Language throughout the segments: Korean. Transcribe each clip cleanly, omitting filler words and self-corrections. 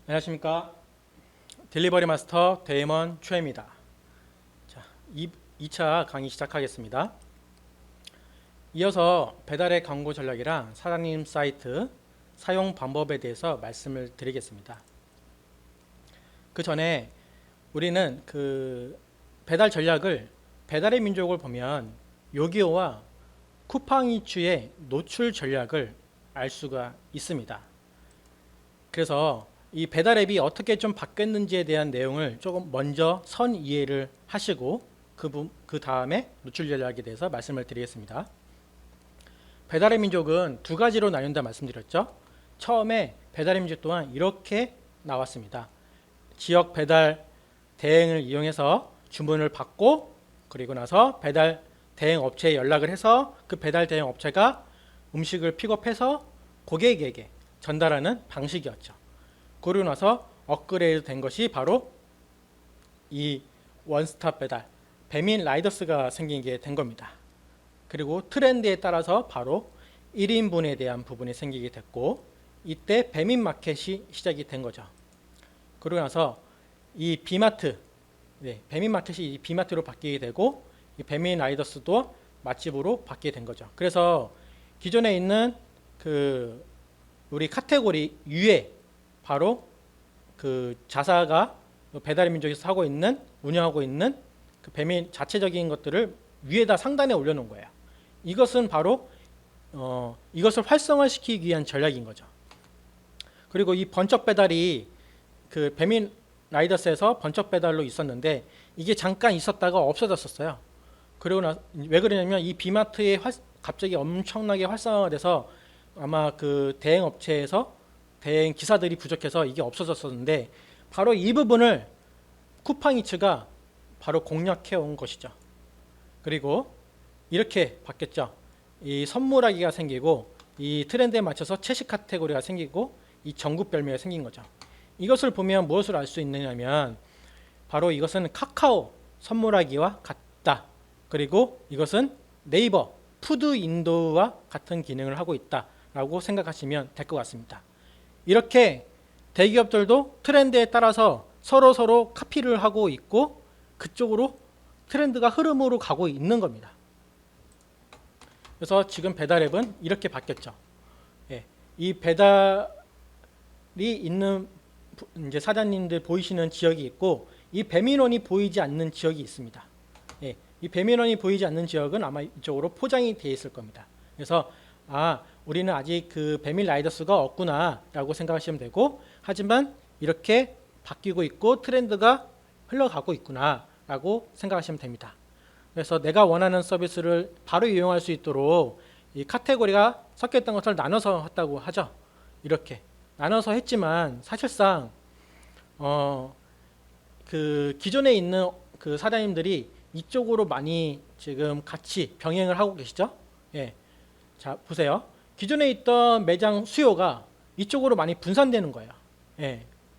안녕하십니까. 딜리버리 마스터 데이먼 최입니다. 자, 2차 강의 시작하겠습니다. 이어서 배달의 광고 전략이랑 사장님 사이트 사용 방법에 대해서 말씀을 드리겠습니다. 그 전에 우리는 그 배달 전략을 배달의 민족을 보면 요기요와 쿠팡이츠의 노출 전략을 알 수가 있습니다. 그래서 이 배달 앱이 어떻게 좀 바뀌었는지에 대한 내용을 조금 먼저 선 이해를 하시고 그 다음에 노출 전략에 대해서 말씀을 드리겠습니다. 배달의 민족은 두 가지로 나뉜다 말씀드렸죠. 처음에 배달의 민족 또한 이렇게 나왔습니다. 지역 배달 대행을 이용해서 주문을 받고 그리고 나서 배달 대행 업체에 연락을 해서 그 배달 대행 업체가 음식을 픽업해서 고객에게 전달하는 방식이었죠. 그러고 나서 업그레이드 된 것이 바로 이 원스톱 배달, 배민 라이더스가 생긴 게 된 겁니다. 그리고 트렌드에 따라서 바로 1인분에 대한 부분이 생기게 됐고 이때 배민 마켓이 시작이 된 거죠. 그러고 나서 이 비마트, 배민 마켓이 이 비마트로 바뀌게 되고 이 배민 라이더스도 맛집으로 바뀌게 된 거죠. 그래서 기존에 있는 그 우리 카테고리 U에 바로 그 자사가 배달의 민족에서 하고 있는 운영하고 있는 그 배민 자체적인 것들을 위에다 상단에 올려놓은 거예요. 이것은 바로 이것을 활성화시키기 위한 전략인 거죠. 그리고 이 번쩍 배달이 그 배민 라이더스에서 번쩍 배달로 있었는데 이게 잠깐 있었다가 없어졌었어요. 그리고 왜 그러냐면 이 비마트에 갑자기 엄청나게 활성화가 돼서 아마 그 대행 업체에서 대행 기사들이 부족해서 이게 없어졌었는데 바로 이 부분을 쿠팡이츠가 바로 공략해 온 것이죠. 그리고 이렇게 바뀌었죠. 이 선물하기가 생기고 이 트렌드에 맞춰서 채식 카테고리가 생기고 이 전국 별매가 생긴 거죠. 이것을 보면 무엇을 알 수 있느냐면 바로 이것은 카카오 선물하기와 같다. 그리고 이것은 네이버 푸드 인도와 같은 기능을 하고 있다라고 생각하시면 될 것 같습니다. 이렇게 대기업들도 트렌드에 따라서 서로 카피를 하고 있고 그쪽으로 트렌드가 흐름으로 가고 있는 겁니다. 그래서 지금 배달앱은 이렇게 바뀌었죠. 이 배달이 있는 이제 사장님들 보이시는 지역이 있고 이 배민원이 보이지 않는 지역이 있습니다. 이 배민원이 보이지 않는 지역은 아마 이쪽으로 포장이 되어 있을 겁니다. 그래서 우리는 아직 그 배민 라이더스가 없구나 라고 생각하시면 되고 하지만 이렇게 바뀌고 있고 트렌드가 흘러가고 있구나 라고 생각하시면 됩니다. 그래서 내가 원하는 서비스를 바로 이용할 수 있도록 이 카테고리가 섞여 있던 것을 나눠서 했다고 하죠. 이렇게 나눠서 했지만 사실상 그 기존에 있는 그 사장님들이 이쪽으로 많이 지금 같이 병행을 하고 계시죠. 자 보세요. 기존에 있던 매장 수요가 이쪽으로 많이 분산되는 거예요.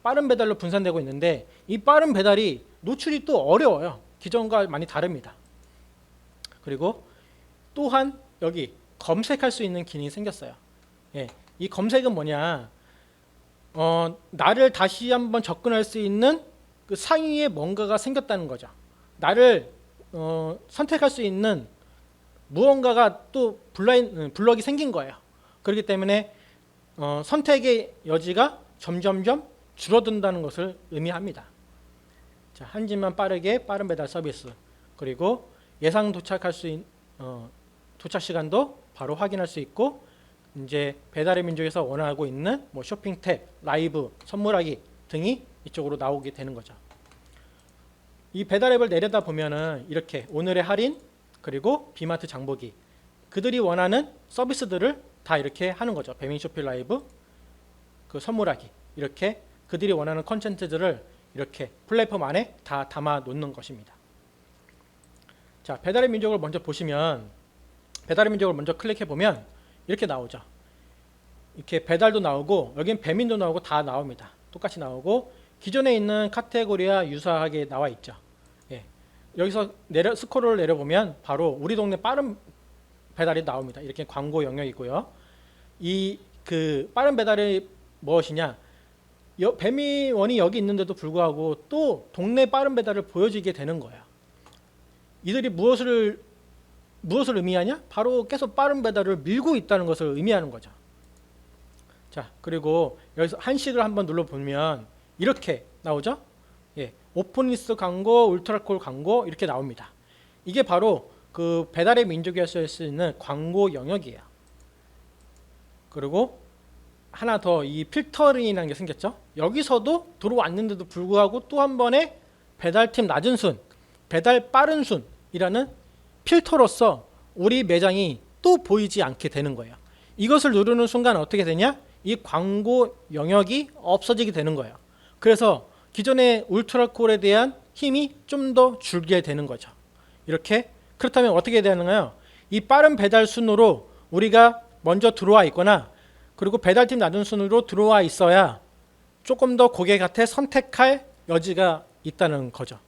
빠른 배달로 분산되고 있는데 이 빠른 배달이 노출이 또 어려워요. 기존과 많이 다릅니다. 그리고 또한 여기 검색할 수 있는 기능이 생겼어요. 이 검색은 뭐냐? 나를 다시 한번 접근할 수 있는 그 상위에 뭔가가 생겼다는 거죠. 나를 선택할 수 있는 무언가가 또 블럭이 생긴 거예요. 그렇기 때문에 선택의 여지가 점점점 줄어든다는 것을 의미합니다. 자, 한지만 빠르게 빠른 배달 서비스 그리고 예상 도착할 수 있는 도착 시간도 바로 확인할 수 있고 이제 배달의 민족에서 원하고 있는 뭐 쇼핑 탭, 라이브, 선물하기 등이 이쪽으로 나오게 되는 거죠. 이 배달 앱을 내려다 보면은 이렇게 오늘의 할인 그리고 비마트 장보기 그들이 원하는 서비스들을 다 이렇게 하는 거죠. 배민 쇼핑 라이브, 그 선물하기 이렇게 그들이 원하는 컨텐츠들을 이렇게 플랫폼 안에 다 담아 놓는 것입니다. 자, 배달의 민족을 먼저 보시면 배달의 민족을 먼저 클릭해 보면 이렇게 나오죠. 이렇게 배달도 나오고 여긴 배민도 나오고 다 나옵니다. 똑같이 나오고 기존에 있는 카테고리와 유사하게 나와 있죠. 여기서 스크롤을 내려보면 바로 우리 동네 빠른 배달이 나옵니다. 이렇게 광고 영역이고요. 이 그 빠른 배달이 무엇이냐? 배민원이 여기 있는데도 불구하고 또 동네 빠른 배달을 보여주게 되는 거야. 이들이 무엇을 의미하냐? 바로 계속 빠른 배달을 밀고 있다는 것을 의미하는 거죠. 자, 그리고 여기서 한식을 한번 눌러보면 이렇게 나오죠? 예, 오픈리스트 광고, 울트라콜 광고 이렇게 나옵니다. 이게 바로 그 배달의 민족이 할 수 있는 광고 영역이에요. 그리고 하나 더 이 필터링이라는 게 생겼죠. 여기서도 들어왔는데도 불구하고 또 한 번에 배달팀 낮은 순, 배달 빠른 순이라는 필터로서 우리 매장이 또 보이지 않게 되는 거예요. 이것을 누르는 순간 어떻게 되냐? 이 광고 영역이 없어지게 되는 거예요. 그래서 기존의 울트라콜에 대한 힘이 좀 더 줄게 되는 거죠. 이렇게. 그렇다면 어떻게 되는가요? 이 빠른 배달 순으로 우리가 먼저 들어와 있거나 그리고 배달팀 낮은 순으로 들어와 있어야 조금 더 고객한테 선택할 여지가 있다는 거죠.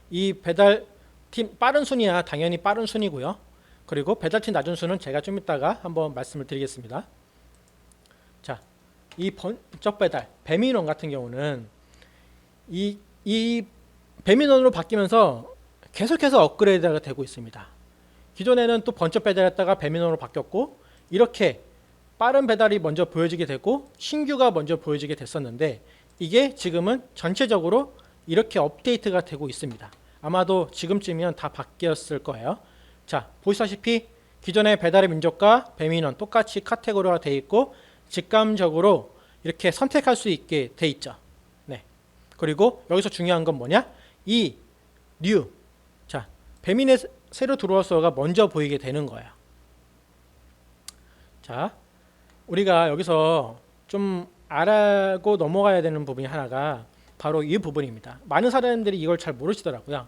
이 배달팀 빠른 순이야 당연히 빠른 순이고요. 그리고 배달팀 낮은 순은 제가 좀 이따가 한번 말씀을 드리겠습니다. 자, 이 번쩍 배달, 배민원 같은 경우는 이 배민원으로 바뀌면서 계속해서 업그레이드가 되고 있습니다. 기존에는 또 번쩍 배달했다가 배민원으로 바뀌었고 이렇게 빠른 배달이 먼저 보여지게 되고 신규가 먼저 보여지게 됐었는데 이게 지금은 전체적으로 이렇게 업데이트가 되고 있습니다. 아마도 지금쯤이면 다 바뀌었을 거예요. 자, 보시다시피 기존의 배달의 민족과 배민원 똑같이 카테고리가 되어 있고 직감적으로 이렇게 선택할 수 있게 돼 있죠. 네. 그리고 여기서 중요한 건 뭐냐? 이 뉴. 자, 배민에 새로 들어와서가 먼저 보이게 되는 거예요. 자, 우리가 여기서 좀 알고 넘어가야 되는 부분이 하나가 바로 이 부분입니다. 많은 사람들이 이걸 잘 모르시더라고요.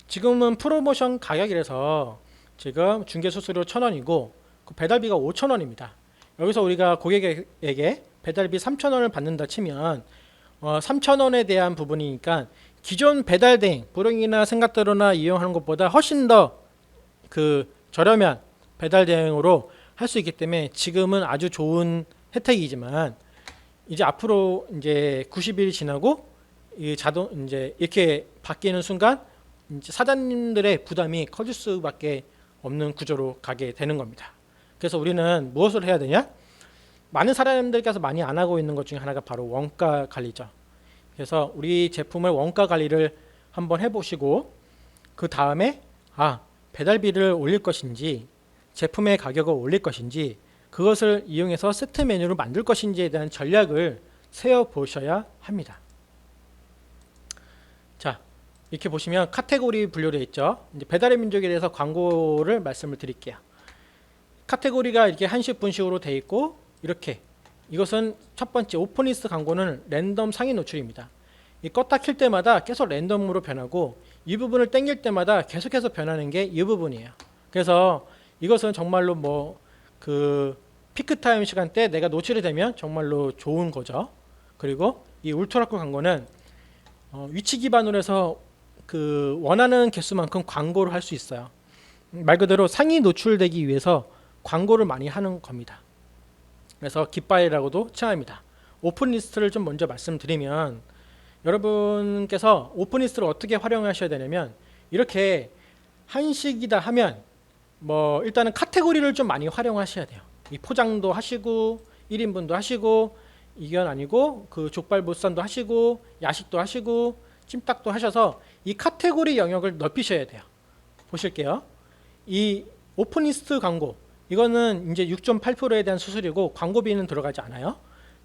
지금은 프로모션 가격이라서 지금 중개 수수료 1,000원이고 배달비가 5,000원입니다. 여기서 우리가 고객에게 배달비 3,000원을 받는다 치면 3,000원에 대한 부분이니까 기존 배달 대행, 불행이나 생각대로나 이용하는 것보다 훨씬 더 그 저렴한 배달 대행으로 할 수 있기 때문에 지금은 아주 좋은 혜택이지만 이제 앞으로 이제 90일이 지나고 이 자동 이제 이렇게 바뀌는 순간 이제 사장님들의 부담이 커질 수밖에 없는 구조로 가게 되는 겁니다. 그래서 우리는 무엇을 해야 되냐? 많은 사람들께서 많이 안 하고 있는 것 중에 하나가 바로 원가 관리죠. 그래서 우리 제품을 원가 관리를 한번 해보시고 그 다음에 배달비를 올릴 것인지 제품의 가격을 올릴 것인지 그것을 이용해서 세트 메뉴를 만들 것인지에 대한 전략을 세워보셔야 합니다. 자, 이렇게 보시면 카테고리 분류되어 있죠. 이제 배달의 민족에 대해서 광고를 말씀을 드릴게요. 카테고리가 이렇게 한식 분식으로 되어 있고 이렇게 이것은 첫 번째 오픈리스트 광고는 랜덤 상위 노출입니다. 이 껐다 킬 때마다 계속 랜덤으로 변하고 이 부분을 당길 때마다 계속해서 변하는 게 이 부분이에요. 그래서 이것은 정말로 그 피크타임 시간대 내가 노출이 되면 정말로 좋은 거죠. 그리고 이 울트라콜 광고는 위치 기반으로 해서 그 원하는 개수만큼 광고를 할 수 있어요. 말 그대로 상위 노출되기 위해서 광고를 많이 하는 겁니다. 그래서 깃발이라고도 칭합니다. 오픈리스트를 좀 먼저 말씀드리면 여러분께서 오픈리스트를 어떻게 활용하셔야 되냐면 이렇게 한식이다 하면 일단은 카테고리를 좀 많이 활용하셔야 돼요. 이 포장도 하시고 1인분도 하시고 이건 아니고 그 족발보쌈도 하시고 야식도 하시고 찜닭도 하셔서 이 카테고리 영역을 넓히셔야 돼요. 보실게요. 이 오픈리스트 광고 이거는 이제 6.8%에 대한 수수료고 광고비는 들어가지 않아요.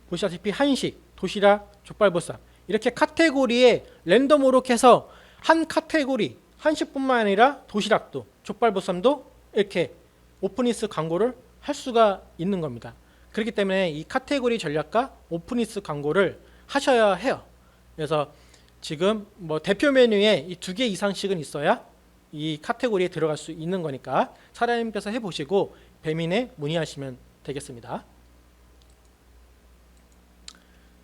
보시다시피 한식, 도시락, 족발보쌈 이렇게 카테고리에 랜덤으로 해서 한 카테고리 한식뿐만 아니라 도시락도 족발보쌈도 이렇게 오픈리스트 광고를 할 수가 있는 겁니다. 그렇기 때문에 이 카테고리 전략과 오픈리스트 광고를 하셔야 해요. 그래서 지금 대표 메뉴에 이 2개 이상씩은 있어야 이 카테고리에 들어갈 수 있는 거니까 사장님께서 해보시고 배민에 문의하시면 되겠습니다.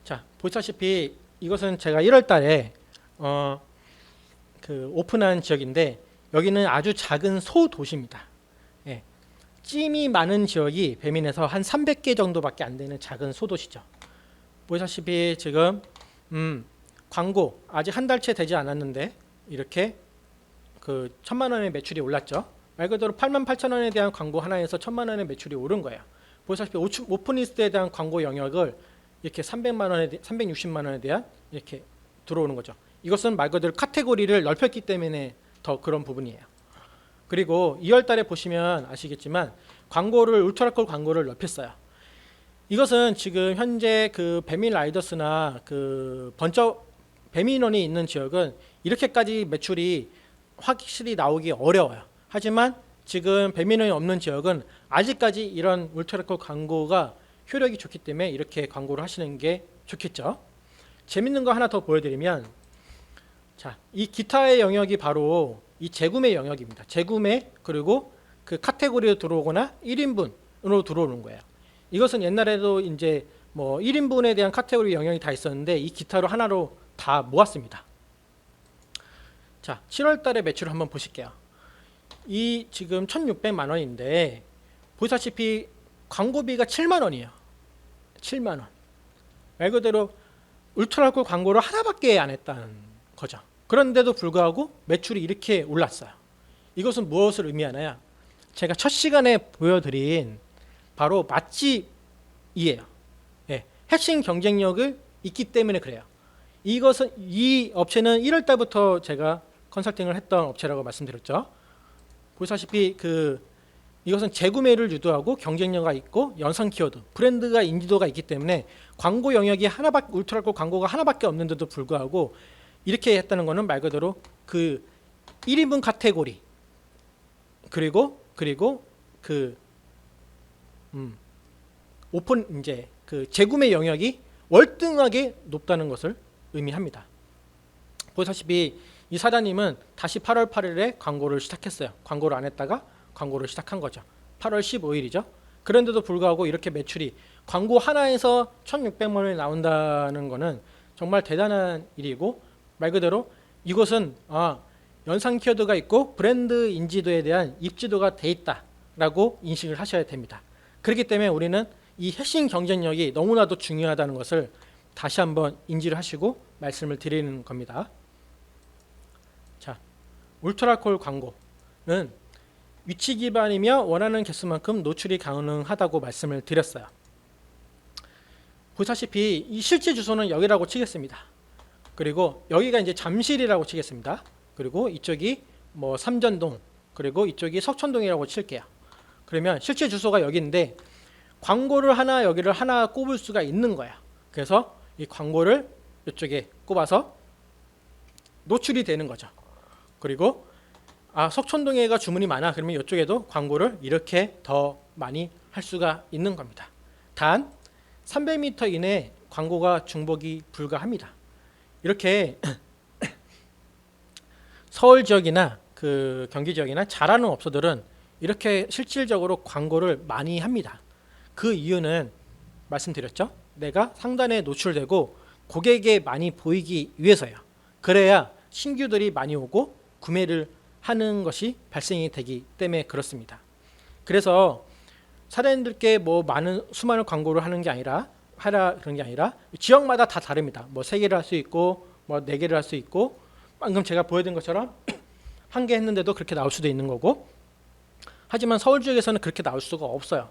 자, 보시다시피 이것은 제가 1월 달에 오픈한 지역인데 여기는 아주 작은 소도시입니다. 예, 찜이 많은 지역이 배민에서 한 300개 정도밖에 안 되는 작은 소도시죠. 보시다시피 지금 광고 아직 한 달째 되지 않았는데 이렇게 그 1,000만 원의 매출이 올랐죠. 말 그대로 88,000원에 대한 광고 하나에서 1,000만 원의 매출이 오른 거예요. 보시다시피 오픈리스트에 대한 광고 영역을 이렇게 300만 원에 360만 원에 대한 이렇게 들어오는 거죠. 이것은 말 그대로 카테고리를 넓혔기 때문에 더 그런 부분이에요. 그리고 2월 달에 보시면 아시겠지만 광고를 울트라콜 광고를 넓혔어요. 이것은 지금 현재 그 배민 라이더스나 그 번쩍 배민원이 있는 지역은 이렇게까지 매출이 확실히 나오기 어려워요. 하지만 지금 배민원이 없는 지역은 아직까지 이런 울트라콜 광고가 효력이 좋기 때문에 이렇게 광고를 하시는 게 좋겠죠. 재밌는 거 하나 더 보여드리면, 자, 이 기타의 영역이 바로 이 재구매 영역입니다. 재구매 그리고 그 카테고리로 들어오거나 1인분으로 들어오는 거예요. 이것은 옛날에도 이제 뭐 1인분에 대한 카테고리 영역이 다 있었는데 이 기타로 하나로 다 모았습니다. 자, 7월 달에 매출을 한번 보실게요. 이 지금 1,600만 원인데 보시다시피 광고비가 7만 원이에요. 7만 원. 말 그대로 울트라콜 광고를 하나밖에 안 했다는 거죠. 그런데도 불구하고 매출이 이렇게 올랐어요. 이것은 무엇을 의미하나요? 제가 첫 시간에 보여드린 바로 맛집이에요. 예, 핵심 경쟁력을 있기 때문에 그래요. 이것은 이 업체는 1월 달부터 제가 컨설팅을 했던 업체라고 말씀드렸죠. 보시다시피 이것은 재구매를 유도하고 경쟁력이 있고 연상 키워드, 브랜드가 인지도가 있기 때문에 광고 영역이 하나밖에 울트라콜 광고가 하나밖에 없는데도 불구하고 이렇게 했다는 것은 말 그대로 그 1인분 카테고리 그리고 그 오픈 이제 그 재구매 영역이 월등하게 높다는 것을 의미합니다. 보시다시피 이 사장님은 다시 8월 8일에 광고를 시작했어요. 광고를 안 했다가 광고를 시작한 거죠. 8월 15일이죠. 그런데도 불구하고 이렇게 매출이 광고 하나에서 1,600만 원이 나온다는 것은 정말 대단한 일이고, 말 그대로 이것은 연상 키워드가 있고 브랜드 인지도에 대한 입지도가 돼 있다라고 인식을 하셔야 됩니다. 그렇기 때문에 우리는 이 핵심 경쟁력이 너무나도 중요하다는 것을 다시 한번 인지를 하시고 말씀을 드리는 겁니다. 자, 울트라콜 광고는 위치 기반이며 원하는 개수만큼 노출이 가능하다고 말씀을 드렸어요. 보시다시피 이 실제 주소는 여기라고 치겠습니다. 그리고 여기가 이제 잠실이라고 치겠습니다. 그리고 이쪽이 뭐 삼전동, 그리고 이쪽이 석천동이라고 칠게요. 그러면 실제 주소가 여기인데 광고를 여기를 하나 꼽을 수가 있는 거야. 그래서 이 광고를 이쪽에 꼽아서 노출이 되는 거죠. 그리고 석천동에가 주문이 많아. 그러면 이쪽에도 광고를 이렇게 더 많이 할 수가 있는 겁니다. 단 300m 이내 광고가 중복이 불가합니다. 이렇게 서울 지역이나 그 경기 지역이나 잘하는 업소들은 이렇게 실질적으로 광고를 많이 합니다. 그 이유는 말씀드렸죠. 내가 상단에 노출되고 고객에 많이 보이기 위해서요. 그래야 신규들이 많이 오고 구매를 하는 것이 발생이 되기 때문에 그렇습니다. 그래서 사장님들께 뭐 수많은 광고를 하는 게 아니라 그런 게 아니라 지역마다 다 다릅니다. 뭐 3개를 할 수 있고 뭐 4개를 할 수 있고, 방금 제가 보여드린 것처럼 1개 했는데도 그렇게 나올 수도 있는 거고, 하지만 서울 지역에서는 그렇게 나올 수가 없어요.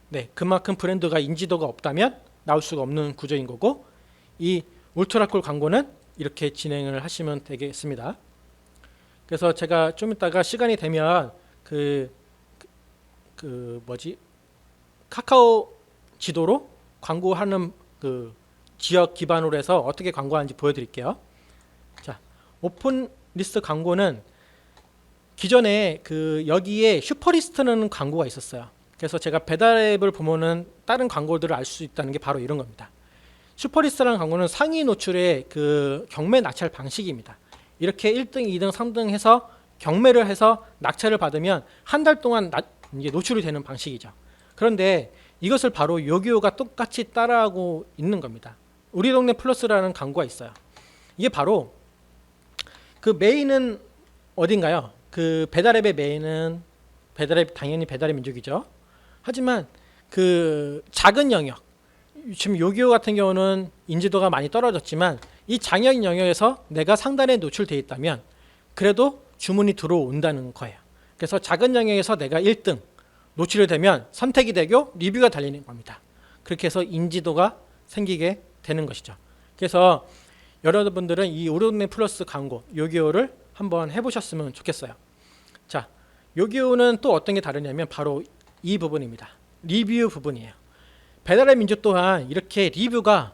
네, 그만큼 브랜드가 인지도가 없다면 나올 수가 없는 구조인 거고, 이 울트라콜 광고는 이렇게 진행을 하시면 되겠습니다. 그래서 제가 좀 이따가 시간이 되면 카카오 지도로 광고하는 그 지역 기반으로 해서 어떻게 광고하는지 보여드릴게요. 자, 오픈 리스트 광고는 기존에 여기에 슈퍼리스트라는 광고가 있었어요. 그래서 제가 배달 앱을 보면은 다른 광고들을 알 수 있다는 게 바로 이런 겁니다. 슈퍼리스트라는 광고는 상위 노출의 경매 낙찰 방식입니다. 이렇게 1등, 2등, 3등 해서 경매를 해서 낙찰을 받으면 한 달 동안 이제 노출이 되는 방식이죠. 그런데 이것을 바로 요기요가 똑같이 따라하고 있는 겁니다. 우리 동네 플러스라는 광고가 있어요. 이게 바로 메인은 어딘가요? 배달앱의 메인은 당연히 배달의 민족이죠. 하지만 작은 영역, 지금 요기요 같은 경우는 인지도가 많이 떨어졌지만 이 장애인 영역에서 내가 상단에 노출돼 있다면 그래도 주문이 들어온다는 거예요. 그래서 작은 영역에서 내가 1등 노출이 되면 선택이 되고 리뷰가 달리는 겁니다. 그렇게 해서 인지도가 생기게 되는 것이죠. 그래서 여러분들은 이 오르네 플러스 광고 요기요를 한번 해보셨으면 좋겠어요. 자, 요기요는 또 어떤 게 다르냐면 바로 이 부분입니다. 리뷰 부분이에요. 배달의 민족 또한 이렇게 리뷰가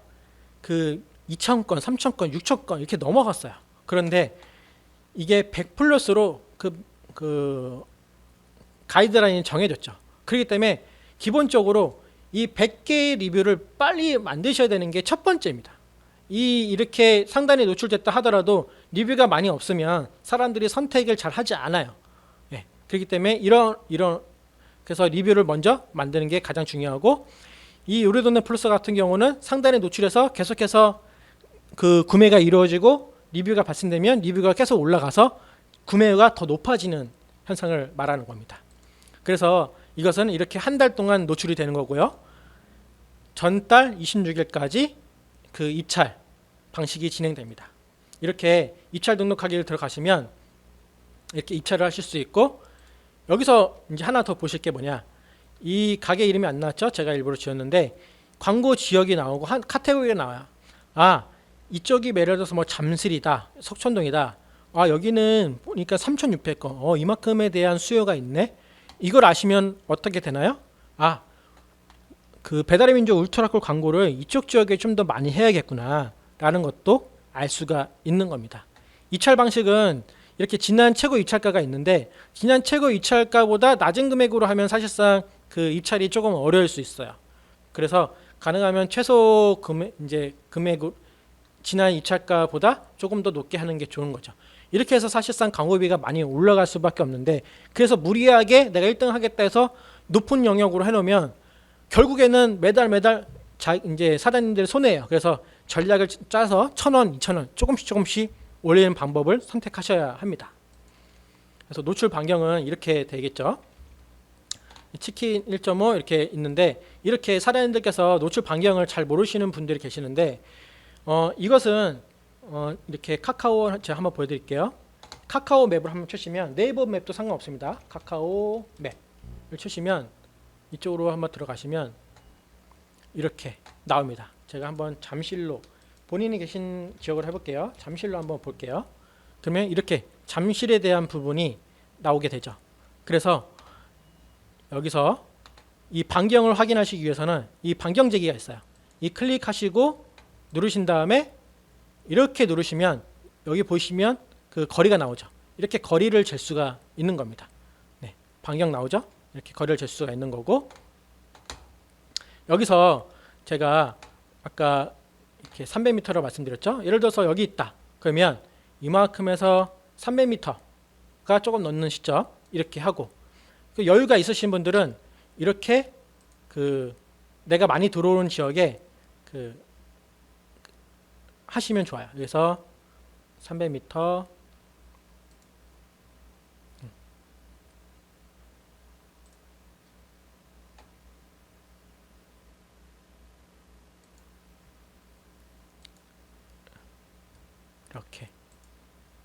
그 2,000건, 3,000건, 6,000건 이렇게 넘어갔어요. 그런데 이게 100 플러스로 그 가이드라인이 정해졌죠. 그렇기 때문에 기본적으로 이 100개의 리뷰를 빨리 만드셔야 되는 게 첫 번째입니다. 이렇게 상단에 노출됐다 하더라도 리뷰가 많이 없으면 사람들이 선택을 잘 하지 않아요. 예, 그렇기 때문에 그래서 리뷰를 먼저 만드는 게 가장 중요하고, 이 요리돈네 플러스 같은 경우는 상단에 노출해서 계속해서 그 구매가 이루어지고 리뷰가 발생되면 리뷰가 계속 올라가서 구매가 더 높아지는 현상을 말하는 겁니다. 그래서 이것은 이렇게 한 달 동안 노출이 되는 거고요. 전달 26일까지 그 입찰 방식이 진행됩니다. 이렇게 입찰 등록하기를 들어가시면 이렇게 입찰을 하실 수 있고, 여기서 이제 하나 더 보실 게 뭐냐, 이 가게 이름이 안 나왔죠? 제가 일부러 지었는데 광고 지역이 나오고 한 카테고리가 나와요. 아, 이쪽이 예를 들어서 뭐 잠실이다, 석촌동이다. 아, 여기는 보니까 3,600건. 이만큼에 대한 수요가 있네. 이걸 아시면 어떻게 되나요? 아, 그 배달의 민족 울트라콜 광고를 이쪽 지역에 좀 더 많이 해야겠구나 라는 것도 알 수가 있는 겁니다. 입찰 방식은 이렇게 지난 최고 입찰가가 있는데, 지난 최고 입찰가보다 낮은 금액으로 하면 사실상 그 입찰이 조금 어려울 수 있어요. 그래서 가능하면 최소 금액으로 지난 입찰가보다 조금 더 높게 하는 게 좋은 거죠. 이렇게 해서 사실상 광고비가 많이 올라갈 수밖에 없는데, 그래서 무리하게 내가 1등 하겠다 해서 높은 영역으로 해놓으면 결국에는 매달 이제 사장님들 손해예요. 그래서 전략을 짜서 1,000원, 2,000원 조금씩 올리는 방법을 선택하셔야 합니다. 그래서 노출 반경은 이렇게 되겠죠. 치킨 1.5 이렇게 있는데, 이렇게 사장님들께서 노출 반경을 잘 모르시는 분들이 계시는데, 이것은 이렇게 카카오, 제가 한번 보여드릴게요. 카카오 맵을 한번 치시면, 네이버 맵도 상관없습니다. 카카오 맵을 치시면 이쪽으로 한번 들어가시면 이렇게 나옵니다. 제가 한번 잠실로, 본인이 계신 지역을 해볼게요. 잠실로 한번 볼게요. 그러면 이렇게 잠실에 대한 부분이 나오게 되죠. 그래서 여기서 이 반경을 확인하시기 위해서는 이 반경재기가 있어요. 이 클릭하시고 누르신 다음에 이렇게 누르시면 여기 보시면 그 거리가 나오죠. 이렇게 거리를 잴 수가 있는 겁니다. 네, 반경 나오죠? 이렇게 거리를 잴 수가 있는 거고, 여기서 제가 아까 이렇게 300m로 말씀드렸죠? 예를 들어서 여기 있다. 그러면 이만큼에서 300m가 조금 넘는 시점 이렇게 하고, 그 여유가 있으신 분들은 이렇게 그 내가 많이 들어오는 지역에 그 하시면 좋아요. 그래서 300m 이렇게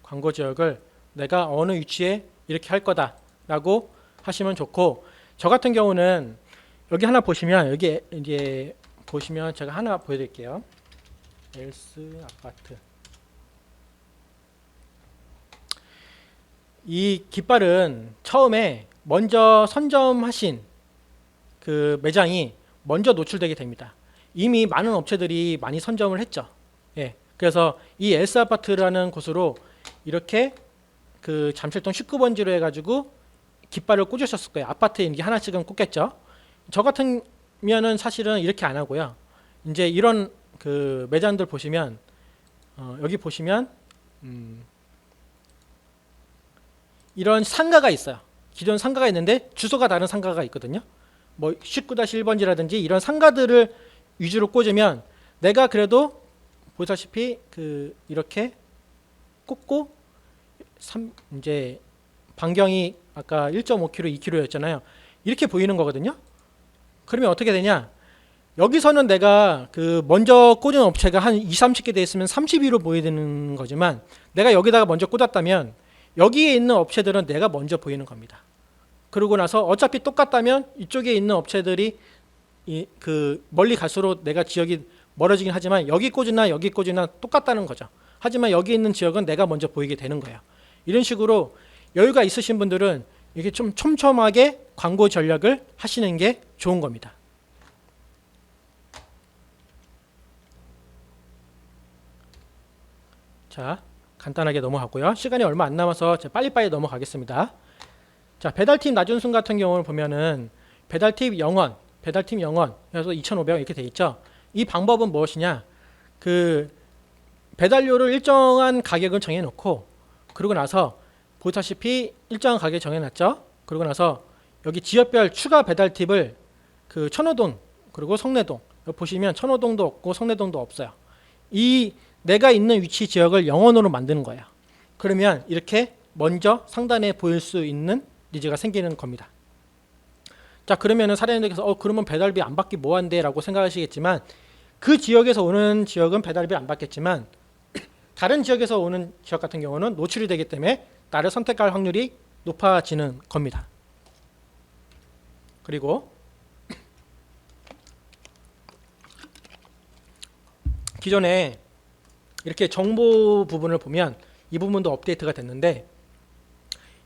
광고 지역을 내가 어느 위치에 이렇게 할 거다 라고 하시면 좋고, 저 같은 경우는 여기 하나 보시면, 여기 이제 보시면 제가 하나 보여드릴게요. 엘스 아파트. 이 깃발은 처음에 먼저 선점하신 그 매장이 먼저 노출되게 됩니다. 이미 많은 업체들이 많이 선점을 했죠. 예. 그래서 이 엘스 아파트라는 곳으로 이렇게 그 잠실동 19번지로 해가지고 깃발을 꽂으셨을 거예요. 아파트에 이게 하나씩은 꽂겠죠. 저 같으면은 사실은 이렇게 안 하고요. 이제 이런 그 매장들 보시면 여기 보시면 이런 상가가 있어요. 기존 상가가 있는데 주소가 다른 상가가 있거든요. 뭐 19-1번지라든지 이런 상가들을 위주로 꽂으면 내가 그래도 보시다시피 그 이렇게 꽂고 이제 반경이 아까 1.5km, 2km였잖아요. 이렇게 보이는 거거든요. 그러면 어떻게 되냐? 여기서는 내가 그 먼저 꽂은 업체가 한 20, 30개 돼 있으면 32로 보이는 거지만 내가 여기다가 먼저 꽂았다면 여기에 있는 업체들은 내가 먼저 보이는 겁니다. 그러고 나서 어차피 똑같다면 이쪽에 있는 업체들이 그 멀리 갈수록 내가 지역이 멀어지긴 하지만 여기 꽂으나 여기 꽂으나 똑같다는 거죠. 하지만 여기 있는 지역은 내가 먼저 보이게 되는 거예요. 이런 식으로 여유가 있으신 분들은 이게 좀 촘촘하게 광고 전략을 하시는 게 좋은 겁니다. 자, 간단하게 넘어갔고요. 시간이 얼마 안 남아서 빨리빨리 넘어가겠습니다. 자, 배달팁 낮은순 같은 경우를 보면은 배달팁 0원, 배달팁 0원, 그래서 2,500원 이렇게 돼 있죠. 이 방법은 무엇이냐? 그 배달료를 일정한 가격을 정해놓고 그러고 나서 보다시피 일정한 가격 정해놨죠. 그러고 나서 여기 지역별 추가 배달팁을 그 천호동 그리고 성내동 보시면 천호동도 없고 성내동도 없어요. 이 내가 있는 위치 지역을 0원으로 만드는 거예요. 그러면 이렇게 먼저 상단에 보일 수 있는 니즈가 생기는 겁니다. 자, 그러면은 사장님들께서 그러면 배달비 안 받기 뭐한데 라고 생각하시겠지만 그 지역에서 오는 지역은 배달비 안 받겠지만 다른 지역에서 오는 지역 같은 경우는 노출이 되기 때문에 나를 선택할 확률이 높아지는 겁니다. 그리고 기존에 이렇게 정보 부분을 보면 이 부분도 업데이트가 됐는데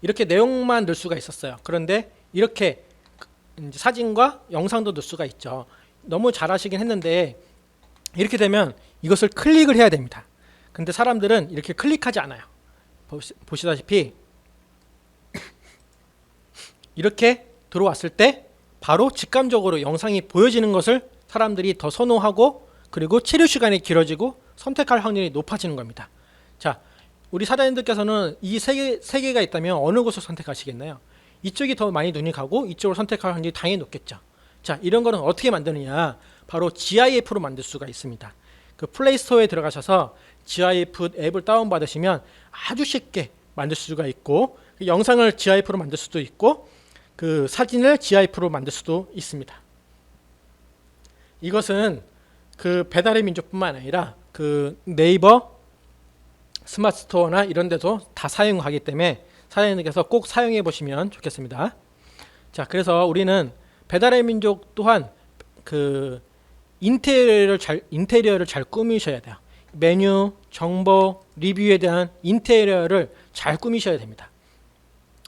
이렇게 내용만 넣을 수가 있었어요. 그런데 이렇게 이제 사진과 영상도 넣을 수가 있죠. 너무 잘하시긴 했는데 이렇게 되면 이것을 클릭을 해야 됩니다. 근데 사람들은 이렇게 클릭하지 않아요. 보시다시피 이렇게 들어왔을 때 바로 직감적으로 영상이 보여지는 것을 사람들이 더 선호하고 그리고 체류 시간이 길어지고 선택할 확률이 높아지는 겁니다. 자, 우리 사장님들께서는 이 세 개가 있다면 어느 곳을 선택하시겠나요? 이쪽이 더 많이 눈이 가고 이쪽을 선택할 확률이 당연히 높겠죠. 자, 이런 거는 어떻게 만드느냐? 바로 GIF로 만들 수가 있습니다. 그 플레이스토어에 들어가셔서 GIF 앱을 다운받으시면 아주 쉽게 만들 수가 있고 영상을 GIF로 만들 수도 있고 그 사진을 GIF로 만들 수도 있습니다. 이것은 그 배달의 민족뿐만 아니라 그 네이버 스마트 스토어나 이런 데도 다 사용하기 때문에 사장님께서 꼭 사용해 보시면 좋겠습니다. 자, 그래서 우리는 배달의 민족 또한 그 인테리어를 잘 꾸미셔야 돼요. 메뉴, 정보, 리뷰에 대한 인테리어를 잘 꾸미셔야 됩니다.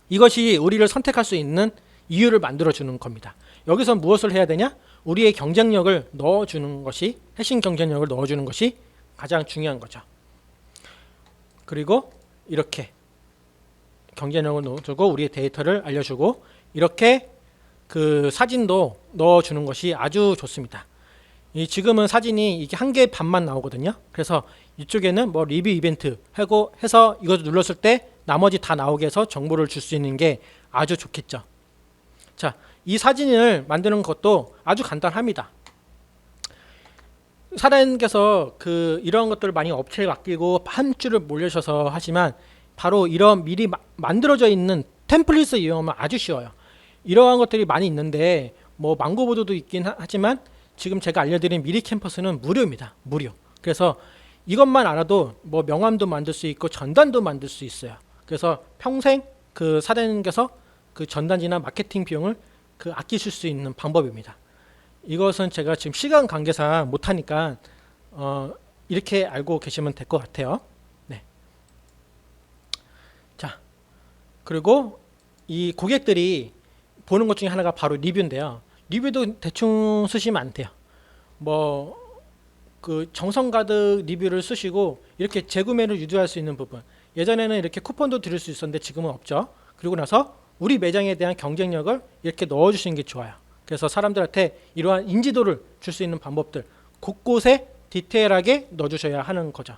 이것이 우리를 선택할 수 있는 이유를 만들어주는 겁니다. 여기서 무엇을 해야 되냐? 우리의 경쟁력을 넣어주는 것이, 핵심 경쟁력을 넣어주는 것이 가장 중요한 거죠. 그리고 이렇게 경쟁력을 넣어주고 우리의 데이터를 알려주고 이렇게 그 사진도 넣어주는 것이 아주 좋습니다. 지금은 사진이 이게 한 개 반만 나오거든요. 그래서 이쪽에는 뭐 리뷰 이벤트 하고 해서 이것을 눌렀을 때 나머지 다 나오게 해서 정보를 줄 수 있는 게 아주 좋겠죠. 자, 이 사진을 만드는 것도 아주 간단합니다. 사장님께서 그 이런 것들을 많이 업체에 맡기고 한 줄을 몰려셔서 하지만 바로 이런 미리 만들어져 있는 템플릿을 이용하면 아주 쉬워요. 이러한 것들이 많이 있는데 뭐 망고보드도 있긴 하지만 지금 제가 알려드린 미리 캠퍼스는 무료입니다. 무료. 그래서 이것만 알아도 뭐 명함도 만들 수 있고 전단도 만들 수 있어요. 그래서 평생 그 사장님께서 그 전단지나 마케팅 비용을 그 아끼실 수 있는 방법입니다. 이것은 제가 지금 시간 관계상 못하니까 이렇게 알고 계시면 될 것 같아요. 네. 자, 그리고 이 고객들이 보는 것 중에 하나가 바로 리뷰인데요. 리뷰도 대충 쓰시면 안 돼요. 뭐 그 정성 가득 리뷰를 쓰시고 이렇게 재구매를 유도할 수 있는 부분. 예전에는 이렇게 쿠폰도 드릴 수 있었는데 지금은 없죠. 그리고 나서 우리 매장에 대한 경쟁력을 이렇게 넣어주시는 게 좋아요. 그래서 사람들한테 이러한 인지도를 줄 수 있는 방법들 곳곳에 디테일하게 넣어주셔야 하는 거죠.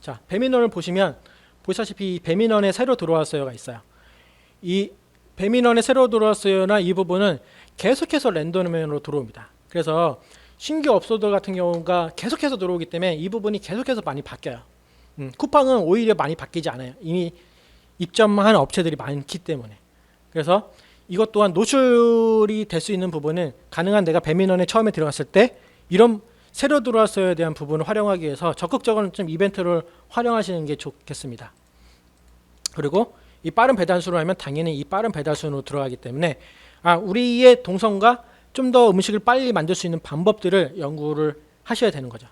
자, 배민원을 보시면 보시다시피 배민원에 새로 들어왔어요가 있어요. 이 배민원에 새로 들어왔어요나 이 부분은 계속해서 랜덤으로 들어옵니다. 그래서 신규 업소들 같은 경우가 계속해서 들어오기 때문에 이 부분이 계속해서 많이 바뀌어요. 쿠팡은 오히려 많이 바뀌지 않아요. 이미 입점한 업체들이 많기 때문에. 그래서 이것 또한 노출이 될 수 있는 부분은 가능한 내가 배민원에 처음에 들어갔을 때 이런 새로 들어왔어야 대한 부분을 활용하기 위해서 적극적으로 좀 이벤트를 활용하시는 게 좋겠습니다. 그리고 이 빠른 배달순으로 하면 당연히 이 빠른 배달순으로 들어가기 때문에 우리의 동선과 좀 더 음식을 빨리 만들 수 있는 방법들을 연구를 하셔야 되는 거죠.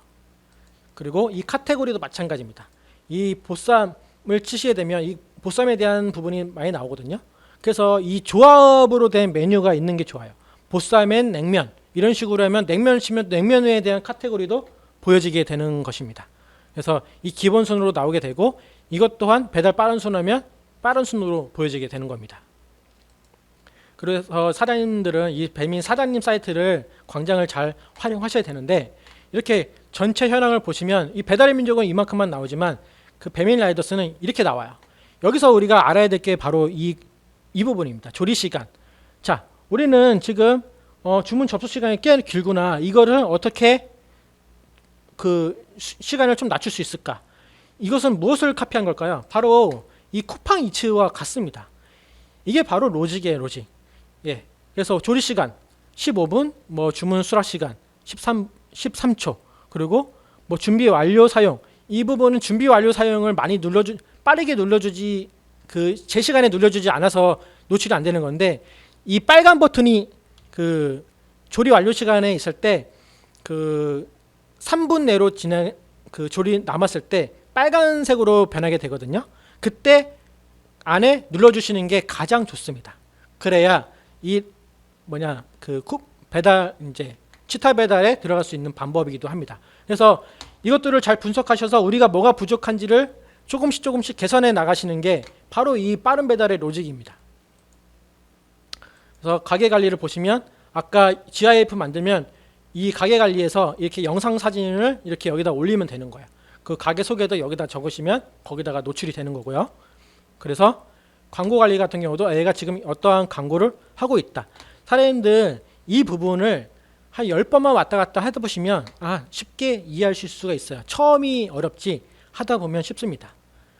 그리고 이 카테고리도 마찬가지입니다. 이 보쌈을 치시게 되면 이 보쌈에 대한 부분이 많이 나오거든요. 그래서 이 조합으로 된 메뉴가 있는 게 좋아요. 보쌈엔 냉면 이런 식으로 하면 냉면 치면 냉면에 대한 카테고리도 보여지게 되는 것입니다. 그래서 이 기본 순으로 나오게 되고 이것 또한 배달 빠른 순하면 빠른 순으로 보여지게 되는 겁니다. 그래서 사장님들은 이 배민 사장님 사이트를 광장을 잘 활용하셔야 되는데 이렇게 전체 현황을 보시면 이 배달의 민족은 이만큼만 나오지만 그 배민 라이더스는 이렇게 나와요. 여기서 우리가 알아야 될 게 바로 이 부분입니다. 조리 시간. 자, 우리는 지금 주문 접수 시간이 꽤 길구나. 이거를 어떻게 그 시간을 좀 낮출 수 있을까? 이것은 무엇을 카피한 걸까요? 바로 이 쿠팡 이츠와 같습니다. 이게 바로 로직이에요, 로직. 예. 그래서 조리 시간 15분, 뭐 주문 수락 시간 13초. 그리고 뭐 준비 완료 사용. 이 부분은 준비 완료 사용을 많이 빠르게 눌러주지 제 시간에 눌러주지 않아서 노출이 안 되는 건데 이 빨간 버튼이 그 조리 완료 시간에 있을 때 그 3분 내로 그 조리 남았을 때 빨간색으로 변하게 되거든요. 그때 안에 눌러주시는 게 가장 좋습니다. 그래야 이 그 배달 이제 치타 배달에 들어갈 수 있는 방법이기도 합니다. 그래서 이것들을 잘 분석하셔서 우리가 뭐가 부족한지를 조금씩 개선해 나가시는 게 바로 이 빠른 배달의 로직입니다. 그래서 가게 관리를 보시면 아까 GIF 만들면 이 가게 관리에서 이렇게 영상 사진을 이렇게 여기다 올리면 되는 거예요. 그 가게 소개도 여기다 적으시면 거기다가 노출이 되는 거고요. 그래서 광고 관리 같은 경우도 얘가 지금 어떠한 광고를 하고 있다. 사장님들 이 부분을 한 10번만 왔다 갔다 하다 보시면 쉽게 이해하실 수가 있어요. 처음이 어렵지 하다 보면 쉽습니다.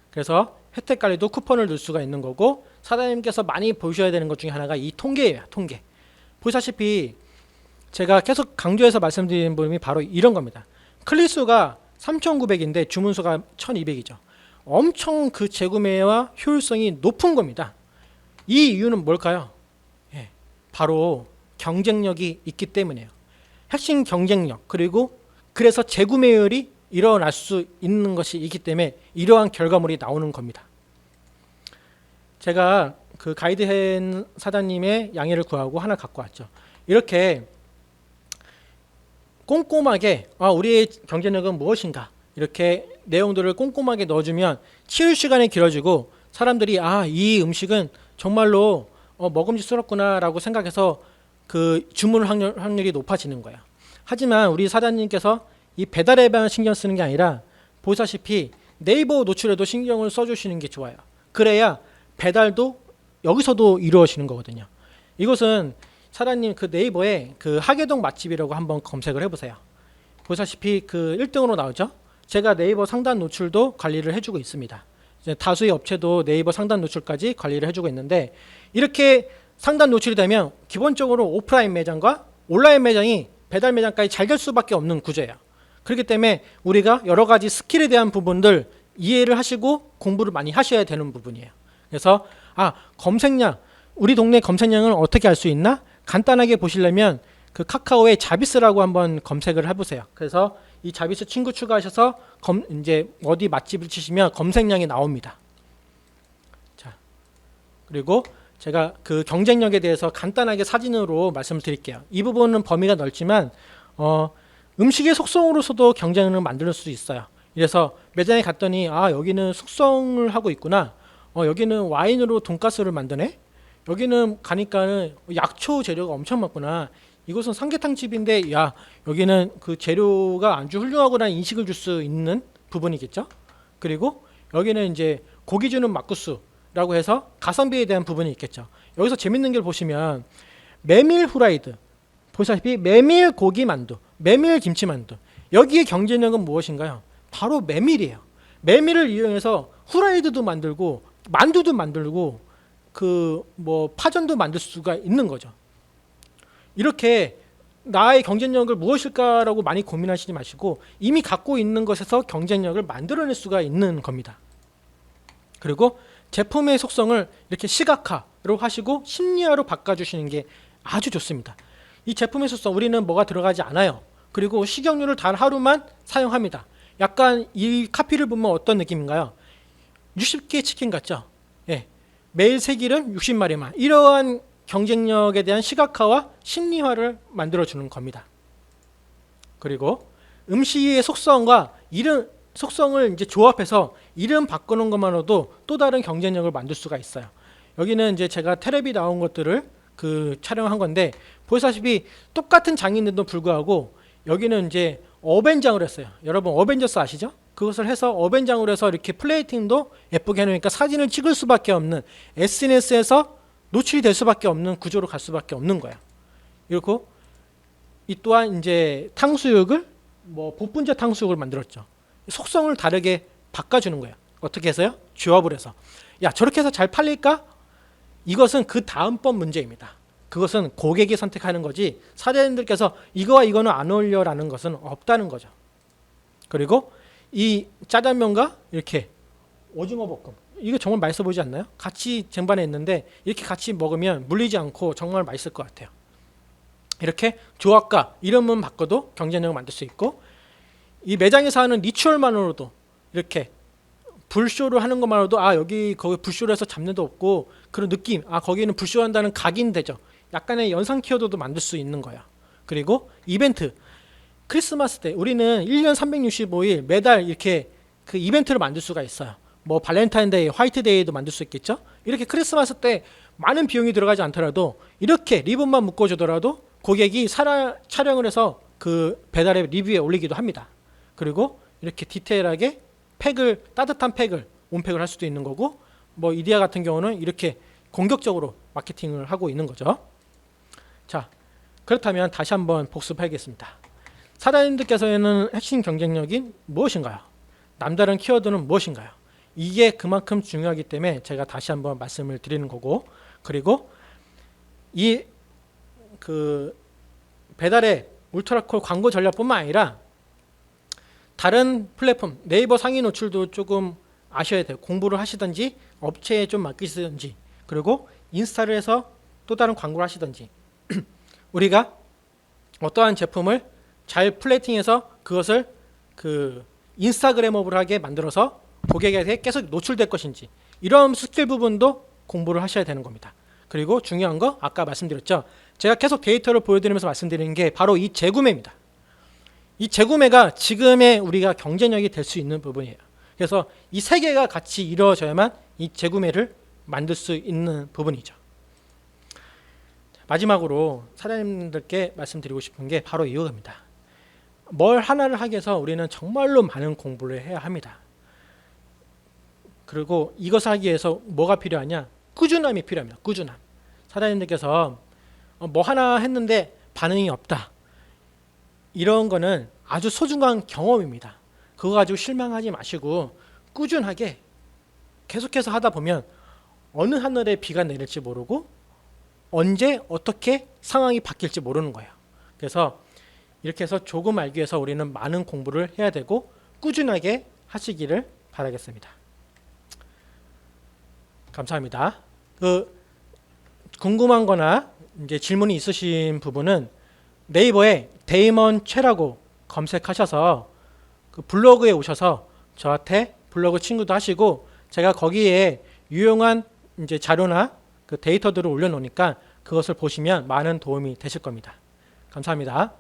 그래서 혜택 관리도 쿠폰을 넣을 수가 있는 거고 사장님께서 많이 보셔야 되는 것 중에 하나가 이 통계예요. 통계. 보시다시피 제가 계속 강조해서 말씀드리는 부분이 바로 이런 겁니다. 클릭수가 3,900인데 주문수가 1,200이죠. 엄청 그 재구매와 효율성이 높은 겁니다. 이 이유는 뭘까요? 바로 경쟁력이 있기 때문이에요. 핵심 경쟁력 그리고 그래서 재구매율이 일어날 수 있는 것이 있기 때문에 이러한 결과물이 나오는 겁니다. 제가 그 가이드hen 사장님의 양해를 구하고 하나 갖고 왔죠. 이렇게 꼼꼼하게 우리의 경쟁력은 무엇인가 이렇게 내용들을 꼼꼼하게 넣어주면 치유 시간이 길어지고 사람들이 이 음식은 정말로 먹음직스럽구나 라고 생각해서 그 주문 확률이 높아지는 거예요. 하지만 우리 사장님께서 이 배달앱에만 신경 쓰는 게 아니라 보시다시피 네이버 노출에도 신경을 써주시는 게 좋아요. 그래야 배달도 여기서도 이루어지는 거거든요. 이것은 사장님 그 네이버에 그 하계동 맛집이라고 한번 검색을 해보세요. 보시다시피 그 1등으로 나오죠. 제가 네이버 상단 노출도 관리를 해주고 있습니다. 다수의 업체도 네이버 상단 노출까지 관리를 해주고 있는데 이렇게 상단 노출이 되면 기본적으로 오프라인 매장과 온라인 매장이 배달 매장까지 잘 될 수밖에 없는 구조예요. 그렇기 때문에 우리가 여러 가지 스킬에 대한 부분들 이해를 하시고 공부를 많이 하셔야 되는 부분이에요. 그래서 검색량, 우리 동네 검색량을 어떻게 알 수 있나? 간단하게 보시려면 그 카카오에 자비스라고 한번 검색을 해보세요. 그래서 이 자비스 친구 추가하셔서 이제 어디 맛집을 치시면 검색량이 나옵니다. 자, 그리고 제가 그 경쟁력에 대해서 간단하게 사진으로 말씀을 드릴게요. 이 부분은 범위가 넓지만 음식의 속성으로서도 경쟁을 만들 수 있어요. 그래서 매장에 갔더니 여기는 숙성을 하고 있구나. 여기는 와인으로 돈가스를 만드네. 여기는 가니까는 약초 재료가 엄청 많구나. 이곳은 삼계탕 집인데 여기는 그 재료가 아주 훌륭하구나 인식을 줄 수 있는 부분이겠죠. 그리고 여기는 이제 고기 주는 막국수라고 해서 가성비에 대한 부분이 있겠죠. 여기서 재밌는 걸 보시면 메밀 후라이드, 보시다시피 메밀 고기 만두, 메밀 김치 만두. 여기의 경쟁력은 무엇인가요? 바로 메밀이에요. 메밀을 이용해서 후라이드도 만들고 만두도 만들고 그 뭐 파전도 만들 수가 있는 거죠. 이렇게 나의 경쟁력을 무엇일까라고 많이 고민하시지 마시고 이미 갖고 있는 것에서 경쟁력을 만들어낼 수가 있는 겁니다. 그리고 제품의 속성을 이렇게 시각화로 하시고 심리화로 바꿔주시는 게 아주 좋습니다. 이 제품의 속성, 우리는 뭐가 들어가지 않아요. 그리고 식용유를 단 하루만 사용합니다. 약간 이 카피를 보면 어떤 느낌인가요? 60개 치킨 같죠? 예. 매일 세끼를 60마리만. 이러한 경쟁력에 대한 시각화와 심리화를 만들어주는 겁니다. 그리고 음식의 속성과 이름, 속성을 이제 조합해서 이름 바꾸는 것만으로도 또 다른 경쟁력을 만들 수가 있어요. 여기는 이제 제가 텔레비 나온 것들을 그 촬영한 건데 보시다시피 똑같은 장인데도 불구하고 여기는 이제 어벤장을 했어요. 여러분 어벤져스 아시죠? 그것을 해서 어벤장으로 해서 이렇게 플레이팅도 예쁘게 해놓으니까 사진을 찍을 수밖에 없는 SNS에서 노출이 될 수밖에 없는 구조로 갈 수밖에 없는 거예요. 그리고 이 또한 이제 탕수육을 뭐 복분자 탕수육을 만들었죠. 속성을 다르게 바꿔주는 거예요. 어떻게 해서요? 조합을 해서. 야, 저렇게 해서 잘 팔릴까? 이것은 그 다음번 문제입니다. 그것은 고객이 선택하는 거지 사장님들께서 이거와 이거는 안 어울려라는 것은 없다는 거죠. 그리고 이 짜장면과 이렇게 오징어 볶음, 이거 정말 맛있어 보이지 않나요? 같이 쟁반에 있는데 이렇게 같이 먹으면 물리지 않고 정말 맛있을 것 같아요. 이렇게 조합과 이름만 바꿔도 경쟁력을 만들 수 있고 이 매장에서 하는 리추얼만으로도 이렇게 불쇼를 하는 것만으로도 아 여기 거기 불쇼를 해서 잡내도 없고 그런 느낌, 아 거기는 불쇼한다는 각인되죠. 약간의 연상 키워드도 만들 수 있는 거예요. 그리고 이벤트, 크리스마스 때 우리는 1년 365일 매달 이렇게 그 이벤트를 만들 수가 있어요. 뭐 발렌타인데이, 화이트데이도 만들 수 있겠죠. 이렇게 크리스마스 때 많은 비용이 들어가지 않더라도 이렇게 리본만 묶어주더라도 고객이 촬영을 해서 그 배달의 리뷰에 올리기도 합니다. 그리고 이렇게 디테일하게 팩을, 따뜻한 팩을 온팩을 할 수도 있는 거고 뭐 이디야 같은 경우는 이렇게 공격적으로 마케팅을 하고 있는 거죠. 자, 그렇다면 다시 한번 복습하겠습니다. 사장님들께서는 핵심 경쟁력이 무엇인가요? 남다른 키워드는 무엇인가요? 이게 그만큼 중요하기 때문에 제가 다시 한번 말씀을 드리는 거고, 그리고 이 그 배달의 울트라콜 광고 전략뿐만 아니라 다른 플랫폼 네이버 상위 노출도 조금 아셔야 돼요. 공부를 하시든지 업체에 좀 맡기시든지 그리고 인스타를 해서 또 다른 광고를 하시든지 우리가 어떠한 제품을 잘 플레이팅해서 그것을 그 인스타그래머블하게 만들어서 고객에게 계속 노출될 것인지 이런 스킬 부분도 공부를 하셔야 되는 겁니다. 그리고 중요한 거 아까 말씀드렸죠. 제가 계속 데이터를 보여드리면서 말씀드리는 게 바로 이 재구매입니다. 이 재구매가 지금의 우리가 경쟁력이 될 수 있는 부분이에요. 그래서 이 세 개가 같이 이루어져야만 이 재구매를 만들 수 있는 부분이죠. 마지막으로 사장님들께 말씀드리고 싶은 게 바로 이겁니다. 뭘 하나를 하기 위해서 우리는 정말로 많은 공부를 해야 합니다. 그리고 이것을 하기 위해서 뭐가 필요하냐? 꾸준함이 필요합니다. 꾸준함. 사장님들께서 뭐 하나 했는데 반응이 없다. 이런 거는 아주 소중한 경험입니다. 그거 가지고 실망하지 마시고 꾸준하게 계속해서 하다 보면 어느 하늘에 비가 내릴지 모르고 언제 어떻게 상황이 바뀔지 모르는 거예요. 그래서 이렇게 해서 조금 알기 위해서 우리는 많은 공부를 해야 되고 꾸준하게 하시기를 바라겠습니다. 감사합니다. 궁금한 거나 이제 질문이 있으신 부분은 네이버에 데이먼 최라고 검색하셔서 그 블로그에 오셔서 저한테 블로그 친구도 하시고 제가 거기에 유용한 이제 자료나 그 데이터들을 올려놓으니까 그것을 보시면 많은 도움이 되실 겁니다. 감사합니다.